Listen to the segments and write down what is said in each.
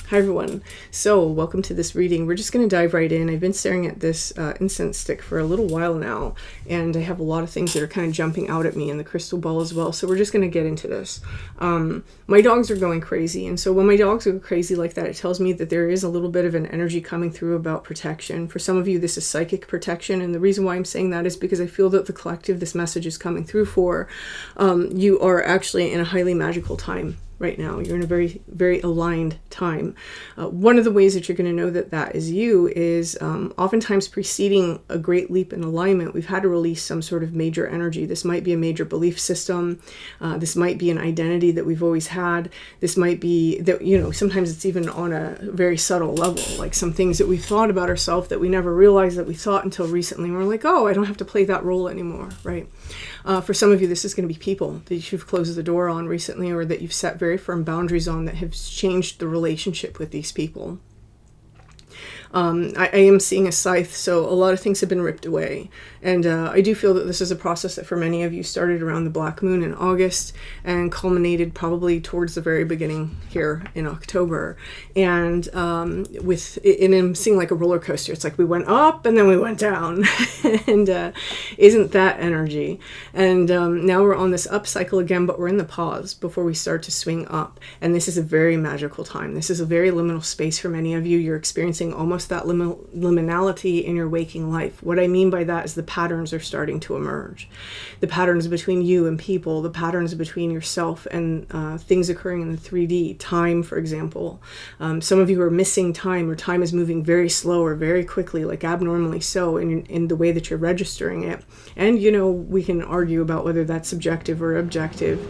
Hi everyone. So welcome to this reading. We're just going to dive right in. I've been staring at this incense stick for a little while now, and I have a lot of things that are kind of jumping out at me in the crystal ball as well. So we're just going to get into this. My dogs are going crazy, and so when my dogs go crazy like that, it tells me that there is a little bit of an energy coming through about protection. For some of you, this is psychic protection, and the reason why I'm saying that is because I feel that the collective this message is coming through for, you are actually in a highly magical time. Right now, you're in a very, very aligned time. One of the ways that you're going to know that that is you is oftentimes preceding a great leap in alignment, we've had to release some sort of major energy. This might be a major belief system. This might be an identity that we've always had. This might be that, sometimes it's even on a very subtle level, like some things that we've thought about ourselves that we never realized that we thought until recently. We're like, oh, I don't have to play that role anymore, right? For some of you, this is going to be people that you've closed the door on recently, or that you've set very firm boundaries on that have changed the relationship with these people. I am seeing a scythe, so a lot of things have been ripped away. And I do feel that this is a process that for many of you started around the Black Moon in August and culminated probably towards the very beginning here in October. And and I'm seeing like a roller coaster. It's like we went up and then we went down. And isn't that energy? And now we're on this up cycle again, but we're in the pause before we start to swing up. And this is a very magical time. This is a very liminal space for many of you. You're experiencing almost that liminality in your waking life. What I mean by that is the patterns are starting to emerge. The patterns between you and people, the patterns between yourself and things occurring in the 3D, time, for example. Some of you are missing time, or time is moving very slow or very quickly, like abnormally so in the way that you're registering it. And, we can argue about whether that's subjective or objective.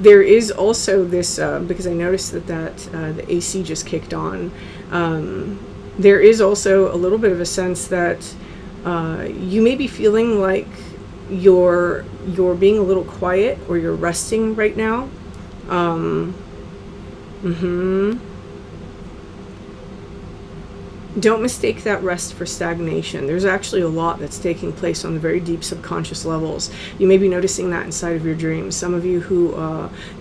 There is also this, because I noticed that the AC just kicked on, there is also a little bit of a sense that you may be feeling like you're being a little quiet, or you're resting right now. Don't mistake that rest for stagnation. There's actually a lot that's taking place on the very deep subconscious levels. You may be noticing that inside of your dreams. Some of you who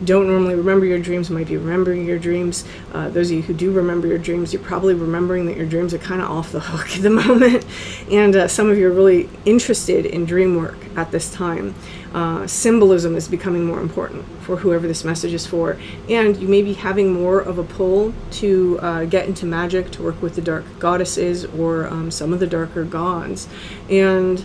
don't normally remember your dreams might be remembering your dreams. Those of you who do remember your dreams, you're probably remembering that your dreams are kind of off the hook at the moment. And some of you are really interested in dream work at this time. Symbolism is becoming more important for whoever this message is for, and you may be having more of a pull to get into magic, to work with the dark goddesses or some of the darker gods. And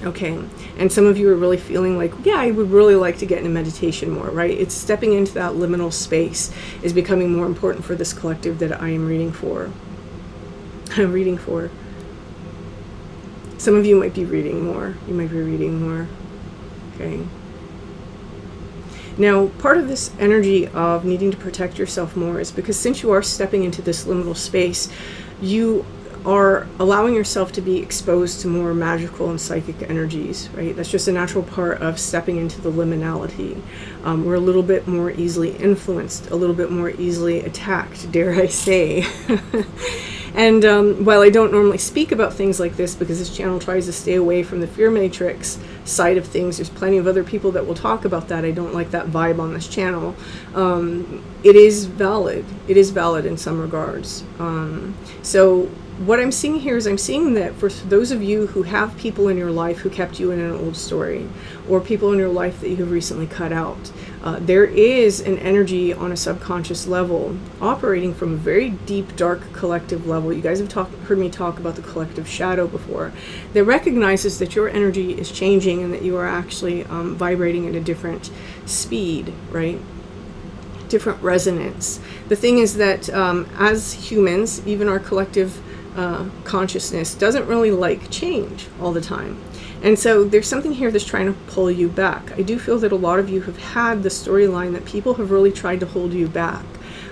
okay, and some of you are really feeling like, yeah, I would really like to get into meditation more, right? It's stepping into that liminal space is becoming more important for this collective that I am reading for. Some of you might be reading more. You might be reading more. Okay. Now, part of this energy of needing to protect yourself more is because since you are stepping into this liminal space, you are allowing yourself to be exposed to more magical and psychic energies, right? That's just a natural part of stepping into the liminality. We're a little bit more easily influenced, a little bit more easily attacked, dare I say. And while I don't normally speak about things like this because this channel tries to stay away from the fear matrix side of things, there's plenty of other people that will talk about that. I don't like that vibe on this channel. It is valid. It is valid in some regards. So what I'm seeing here is I'm seeing that for those of you who have people in your life who kept you in an old story, or people in your life that you have recently cut out, there is an energy on a subconscious level operating from a very deep, dark collective level. You guys have heard me talk about the collective shadow before, that recognizes that your energy is changing and that you are actually vibrating at a different speed, right? Different resonance. The thing is that as humans, even our collective consciousness doesn't really like change all the time. And so there's something here that's trying to pull you back. I do feel that a lot of you have had the storyline that people have really tried to hold you back.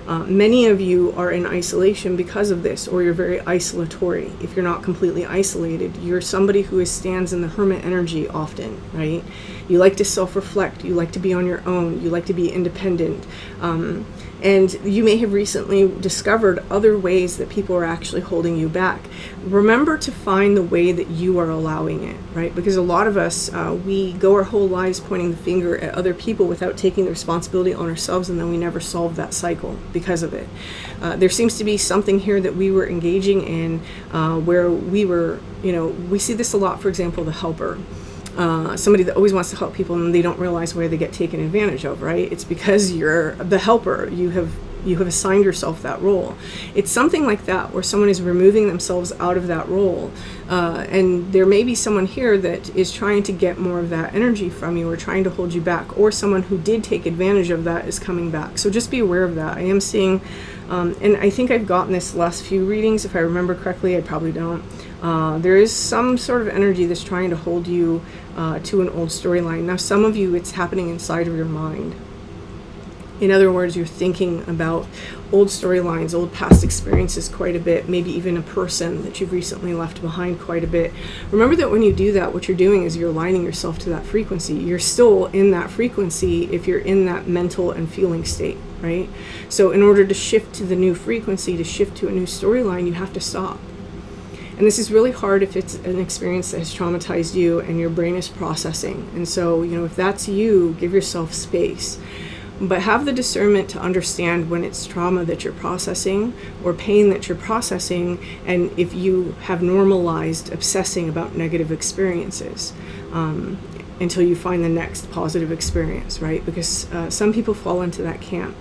Many of you are in isolation because of this, or you're very isolatory. If you're not completely isolated, you're somebody who stands in the hermit energy often, right? You like to self-reflect. You like to be on your own. You like to be independent. And you may have recently discovered other ways that people are actually holding you back. Remember to find the way that you are allowing it, right? Because a lot of us, we go our whole lives pointing the finger at other people without taking the responsibility on ourselves, and then we never solve that cycle because of it. There seems to be something here that we were engaging in where we were, we see this a lot, for example, the helper. Somebody that always wants to help people and they don't realize where they get taken advantage of, right? It's because you're the helper. You have assigned yourself that role. It's something like that where someone is removing themselves out of that role. And there may be someone here that is trying to get more of that energy from you or trying to hold you back, or someone who did take advantage of that is coming back. So just be aware of that. I am seeing, and I think I've gotten this last few readings, if I remember correctly. I probably don't. There is some sort of energy that's trying to hold you to an old storyline. Now, some of you, it's happening inside of your mind. In other words, you're thinking about old storylines, old past experiences quite a bit, maybe even a person that you've recently left behind quite a bit. Remember that when you do that, what you're doing is you're aligning yourself to that frequency. You're still in that frequency if you're in that mental and feeling state, right? So in order to shift to the new frequency, to shift to a new storyline, you have to stop. And this is really hard if it's an experience that has traumatized you and your brain is processing. And so, if that's you, give yourself space. But have the discernment to understand when it's trauma that you're processing or pain that you're processing, and if you have normalized obsessing about negative experiences until you find the next positive experience, right? Because some people fall into that camp.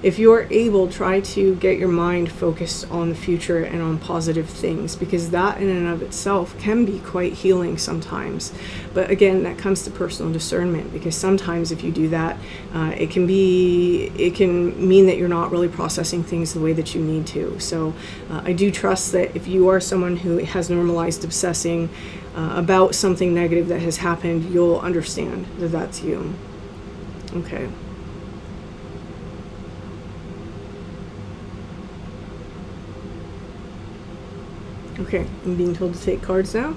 If you're able, try to get your mind focused on the future and on positive things, because that in and of itself can be quite healing sometimes. But again, that comes to personal discernment, because sometimes if you do that, it can mean that you're not really processing things the way that you need to. So I do trust that if you are someone who has normalized obsessing about something negative that has happened, you'll understand that that's you. Okay. Okay, I'm being told to take cards now.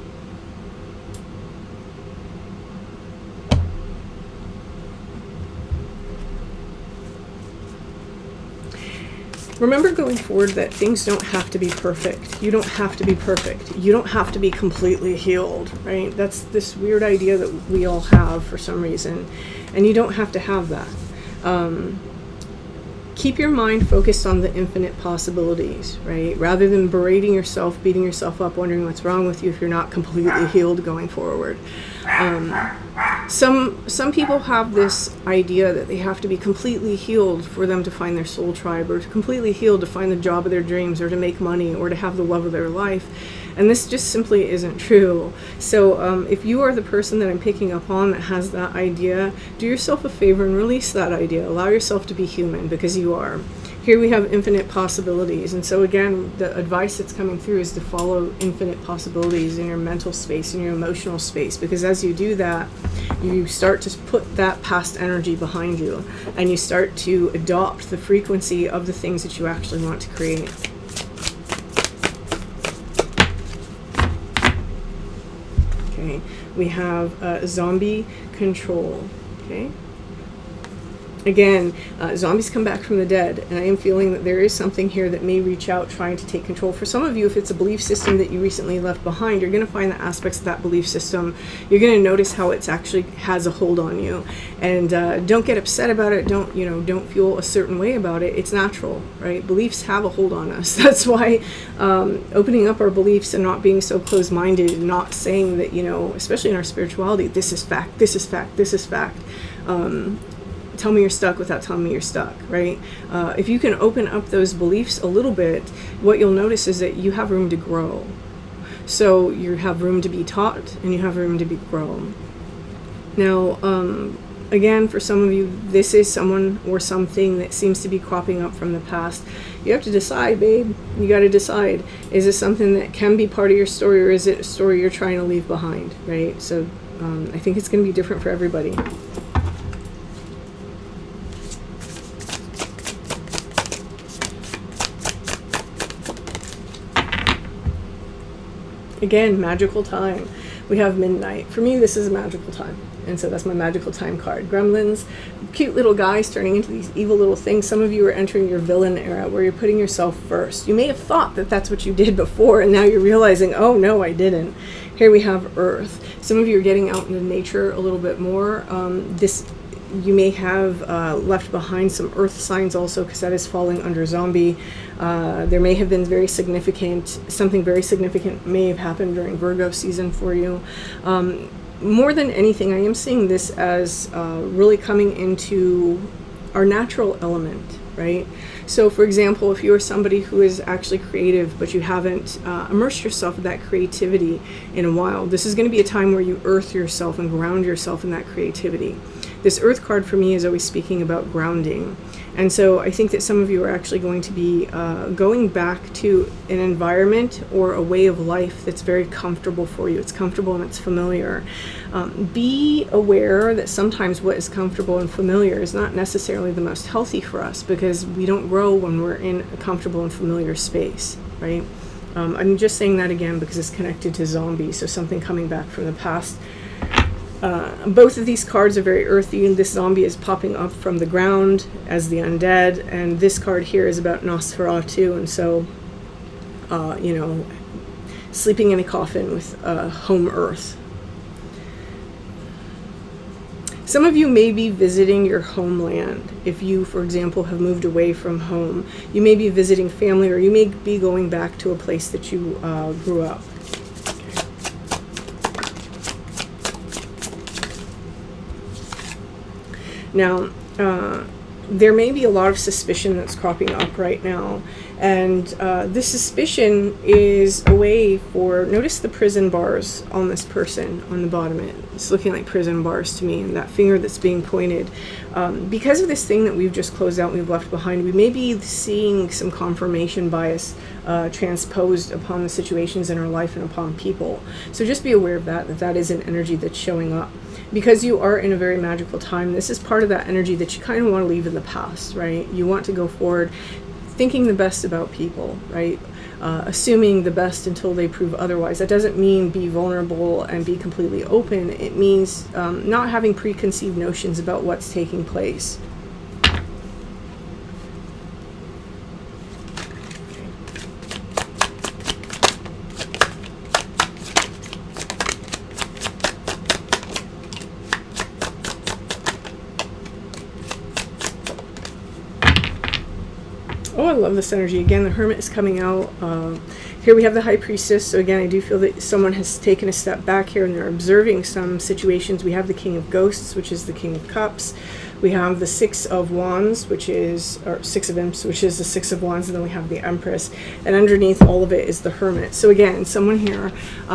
Remember going forward that things don't have to be perfect. You don't have to be perfect. You don't have to be completely healed, right? That's this weird idea that we all have for some reason. And you don't have to have that. Keep your mind focused on the infinite possibilities, right? Rather than berating yourself, beating yourself up, wondering what's wrong with you if you're not completely healed going forward. Some people have this idea that they have to be completely healed for them to find their soul tribe, or completely healed to find the job of their dreams, or to make money, or to have the love of their life. And this just simply isn't true. So if you are the person that I'm picking up on that has that idea, do yourself a favor and release that idea. Allow yourself to be human, because you are. Here we have infinite possibilities. And so again, the advice that's coming through is to follow infinite possibilities in your mental space, in your emotional space, because as you do that, you start to put that past energy behind you, and you start to adopt the frequency of the things that you actually want to create. Okay, we have zombie control. Okay. Again, zombies come back from the dead, and I am feeling that there is something here that may reach out trying to take control. For some of you, if it's a belief system that you recently left behind, you're going to find the aspects of that belief system. You're going to notice how it's actually has a hold on you, and don't get upset about it. Don't feel a certain way about it. It's natural, right? Beliefs have a hold on us. That's why opening up our beliefs and not being so closed-minded, and not saying that, especially in our spirituality, this is fact, this is fact, this is fact. Tell me you're stuck without telling me you're stuck, right? If you can open up those beliefs a little bit, what you'll notice is that you have room to grow. So you have room to be taught, and you have room to be grown. Now, again, for some of you, this is someone or something that seems to be cropping up from the past. You have to decide, babe. You got to decide. Is this something that can be part of your story, or is it a story you're trying to leave behind, right? So I think it's going to be different for everybody. Again, magical time. We have midnight. For me, this is a magical time. And so that's my magical time card. Gremlins, cute little guys turning into these evil little things. Some of you are entering your villain era where you're putting yourself first. You may have thought that that's what you did before, and now you're realizing, oh no, I didn't. Here we have Earth. Some of you are getting out into nature a little bit more. You may have left behind some earth signs also, because that is falling under zombie. There may have been something very significant may have happened during Virgo season for you. More than anything, I am seeing this as really coming into our natural element, right? So for example, if you are somebody who is actually creative, but you haven't immersed yourself in that creativity in a while, this is going to be a time where you earth yourself and ground yourself in that creativity. This Earth card for me is always speaking about grounding. And so I think that some of you are actually going to be going back to an environment or a way of life that's very comfortable for you. It's comfortable and it's familiar. Be aware that sometimes what is comfortable and familiar is not necessarily the most healthy for us, because we don't grow when we're in a comfortable and familiar space, right? I'm just saying that again because it's connected to zombie, so something coming back from the past. Both of these cards are very earthy, and this zombie is popping up from the ground as the undead, and this card here is about Nosferatu, and so, sleeping in a coffin with home earth. Some of you may be visiting your homeland. If you, for example, have moved away from home, you may be visiting family, or you may be going back to a place that you grew up. Now, there may be a lot of suspicion that's cropping up right now, and this suspicion is a way for, notice the prison bars on this person on the bottom. It's looking like prison bars to me, and that finger that's being pointed. Because of this thing that we've just closed out and we've left behind, we may be seeing some confirmation bias transposed upon the situations in our life and upon people. So just be aware of that is an energy that's showing up. Because you are in a very magical time, this is part of that energy that you kind of want to leave in the past, right? You want to go forward thinking the best about people, right? Assuming the best until they prove otherwise. That doesn't mean be vulnerable and be completely open. It means not having preconceived notions about what's taking place. Oh, I love this energy. Again, the Hermit is coming out. Here we have the High Priestess. So again, I do feel that someone has taken a step back here and they're observing some situations. We have the King of Ghosts, which is the King of Cups. We have the Six of Wands, or Six of Imps, which is the Six of Wands, and then we have the Empress. And underneath all of it is the Hermit. So again, someone here,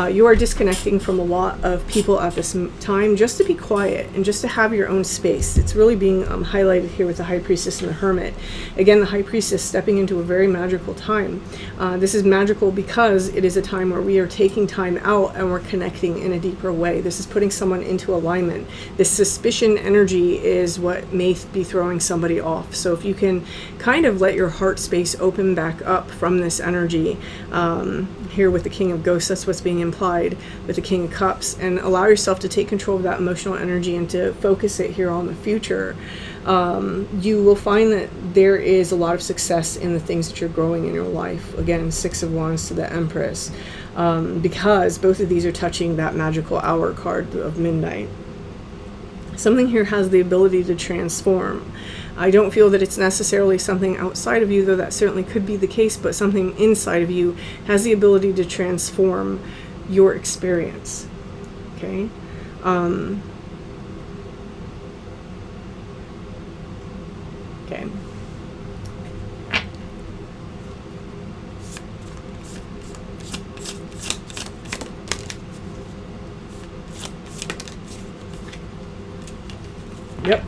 you are disconnecting from a lot of people at this time just to be quiet and just to have your own space. It's really being highlighted here with the High Priestess and the Hermit. Again, the High Priestess stepping into a very magical time. This is magical because it is a time where we are taking time out and we're connecting in a deeper way. This is putting someone into alignment. This suspicion energy is what may be throwing somebody off. So if you can kind of let your heart space open back up from this energy, here with the King of Ghosts, that's what's being implied with the King of Cups, and allow yourself to take control of that emotional energy and to focus it here on the future, you will find that there is a lot of success in the things that you're growing in your life. Again, Six of Wands to the Empress, because both of these are touching that magical hour card of midnight. Something here has the ability to transform. I don't feel that it's necessarily something outside of you, though that certainly could be the case, but something inside of you has the ability to transform your experience. Okay? Okay. Yep.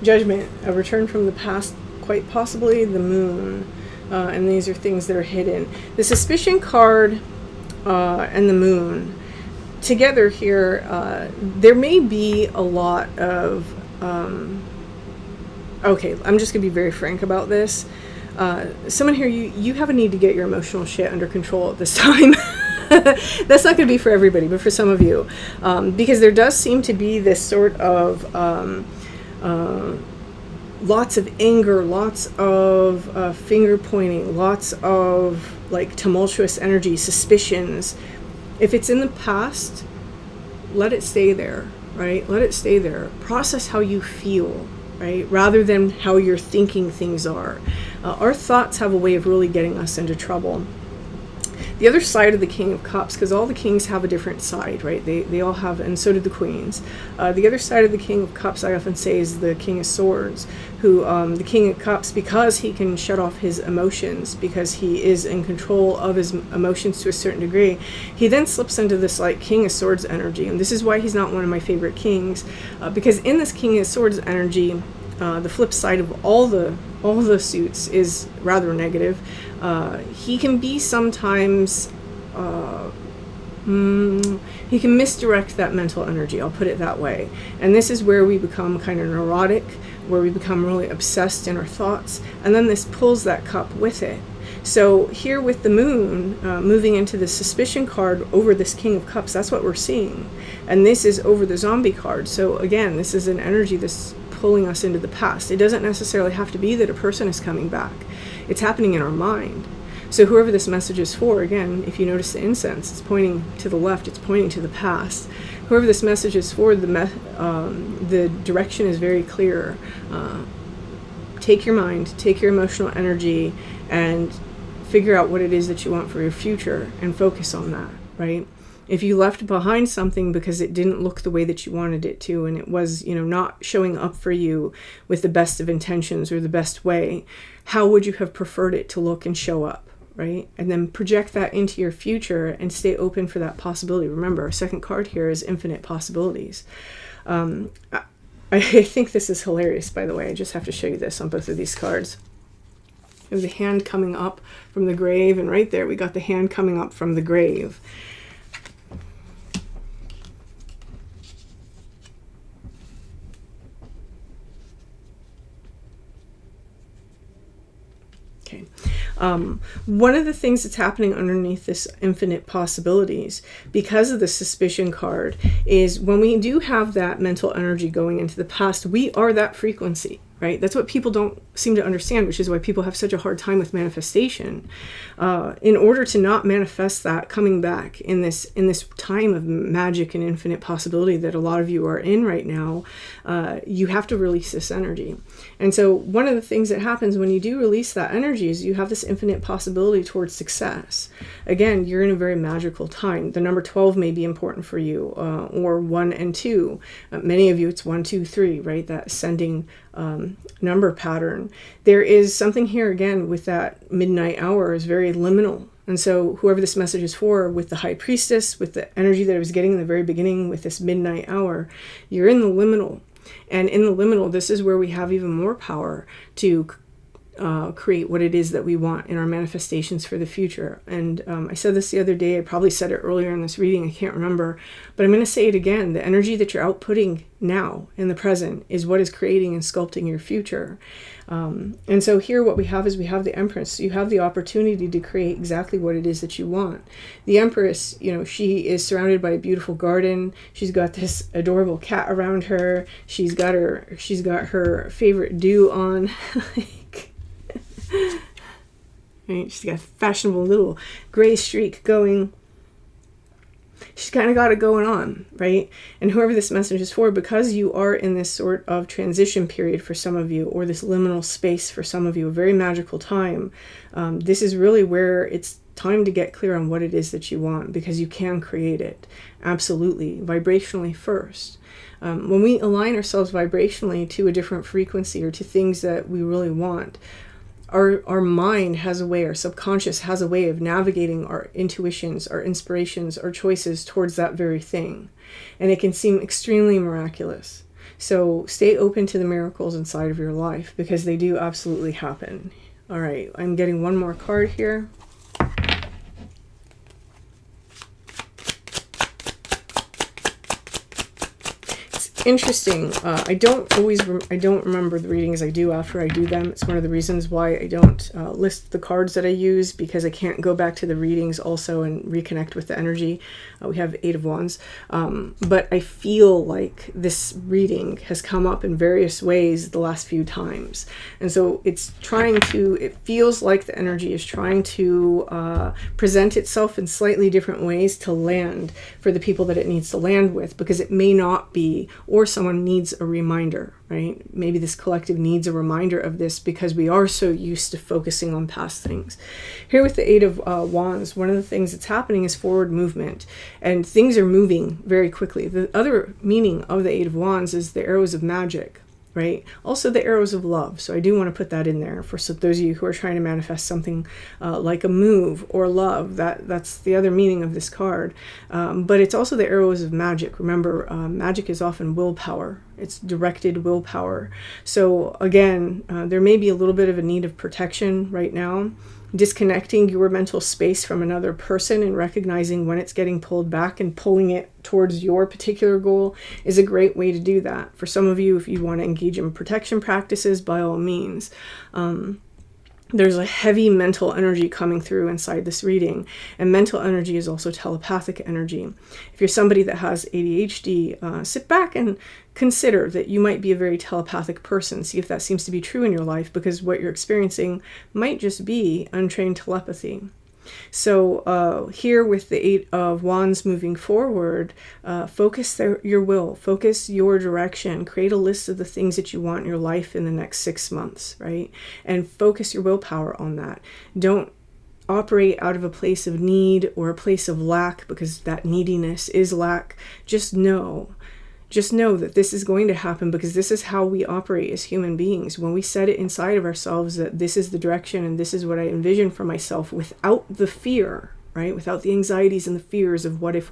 Judgment, a return from the past, quite possibly the Moon. And these are things that are hidden. The Suspicion card and the Moon together here, there may be a lot of... okay, I'm just going to be very frank about this. Someone here, you have a need to get your emotional shit under control at this time. That's not going to be for everybody, but for some of you. Because there does seem to be this sort of lots of anger, lots of finger pointing, lots of like tumultuous energy, suspicions. If it's in the past, let it stay there, right? Let it stay there. Process how you feel, right? Rather than how you're thinking things are. Our thoughts have a way of really getting us into trouble. The other side of the King of Cups, because all the kings have a different side, right? They all have, and so did the queens. The other side of the King of Cups, I often say, is the King of Swords, who, the King of Cups, because he can shut off his emotions, because he is in control of his emotions to a certain degree, he then slips into this like King of Swords energy. And this is why he's not one of my favorite kings, because in this King of Swords energy, the flip side of all the suits is rather negative. He can be sometimes, he can misdirect that mental energy, I'll put it that way. And this is where we become kind of neurotic, where we become really obsessed in our thoughts, and then this pulls that cup with it. So here with the moon moving into the suspicion card over this King of Cups, that's what we're seeing. And this is over the zombie card. So again, this is an energy that's pulling us into the past. It doesn't necessarily have to be that a person is coming back. It's happening in our mind. So whoever this message is for, again, if you notice the incense, it's pointing to the left, it's pointing to the past. Whoever this message is for, the direction is very clear. Take your mind, take your emotional energy, and figure out what it is that you want for your future and focus on that, right? If you left behind something because it didn't look the way that you wanted it to, and it was, not showing up for you with the best of intentions or the best way, how would you have preferred it to look and show up, right? And then project that into your future and stay open for that possibility. Remember, our second card here is infinite possibilities. I think this is hilarious, by the way. I just have to show you this on both of these cards. There's a hand coming up from the grave, and right there we got the hand coming up from the grave. Okay. One of the things that's happening underneath this infinite possibilities, because of the suspicion card, is when we do have that mental energy going into the past, we are that frequency, right? That's what people don't seem to understand, which is why people have such a hard time with manifestation. In order to not manifest that coming back in this time of magic and infinite possibility that a lot of you are in right now, you have to release this energy. And so one of the things that happens when you do release that energy is you have this infinite possibility towards success. Again, you're in a very magical time. The number 12 may be important for you, or 1 and 2. Many of you, it's 1, 2, 3, right? That ascending number pattern. There is something here again with that midnight hour is very liminal. And so whoever this message is for, with the High Priestess, with the energy that I was getting in the very beginning with this midnight hour, you're in the liminal. And in the liminal, this is where we have even more power to create what it is that we want in our manifestations for the future. And I said this the other day, I probably said it earlier in this reading, I can't remember, but I'm going to say it again. The energy that you're outputting now in the present is what is creating and sculpting your future. And so here what we have is we have the Empress. You have the opportunity to create exactly what it is that you want. The Empress, she is surrounded by a beautiful garden. She's got this adorable cat around her. She's got her favorite dew on. Right? She's got a fashionable little gray streak going. She's kind of got it going on, right? And whoever this message is for, because you are in this sort of transition period for some of you, or this liminal space for some of you, a very magical time, this is really where it's time to get clear on what it is that you want, because you can create it. Absolutely. Vibrationally first. When we align ourselves vibrationally to a different frequency or to things that we really want, our mind has a way, our subconscious has a way of navigating our intuitions, our inspirations, our choices towards that very thing. And it can seem extremely miraculous. So stay open to the miracles inside of your life, because they do absolutely happen. All right, I'm getting one more card here. interesting. I don't remember the readings I do after I do them. It's one of the reasons why I don't list the cards that I use, because I can't go back to the readings also and reconnect with the energy. We have 8 of Wands. But I feel like this reading has come up in various ways the last few times. And so it feels like the energy is trying to present itself in slightly different ways to land for the people that it needs to land with, because it may not be, or someone needs a reminder, right? Maybe this collective needs a reminder of this because we are so used to focusing on past things. Here with the 8 of Wands, one of the things that's happening is forward movement, and things are moving very quickly. The other meaning of the 8 of Wands is the arrows of magic, right? Also the arrows of love. So I do want to put that in there for those of you who are trying to manifest something like a move or love. That's the other meaning of this card. But it's also the arrows of magic. Remember, magic is often willpower. It's directed willpower. So again, there may be a little bit of a need of protection right now. Disconnecting your mental space from another person and recognizing when it's getting pulled back and pulling it towards your particular goal is a great way to do that. For some of you, if you want to engage in protection practices, by all means. There's a heavy mental energy coming through inside this reading, and mental energy is also telepathic energy. If you're somebody that has ADHD, sit back and consider that you might be a very telepathic person. See if that seems to be true in your life, because what you're experiencing might just be untrained telepathy. So here with the 8 of Wands moving forward, focus your will, focus your direction, create a list of the things that you want in your life in the next 6 months, right? And focus your willpower on that. Don't operate out of a place of need or a place of lack, because that neediness is lack. Just know that this is going to happen, because this is how we operate as human beings. When we set it inside of ourselves that this is the direction and this is what I envision for myself, without the fear, right? Without the anxieties and the fears of what if.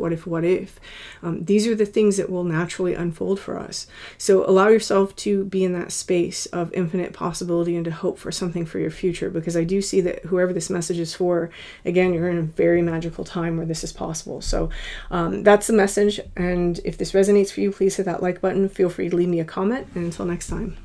These are the things that will naturally unfold for us. So allow yourself to be in that space of infinite possibility and to hope for something for your future, because I do see that whoever this message is for, again, you're in a very magical time where this is possible. So that's the message. And if this resonates for you, please hit that like button. Feel free to leave me a comment. And until next time.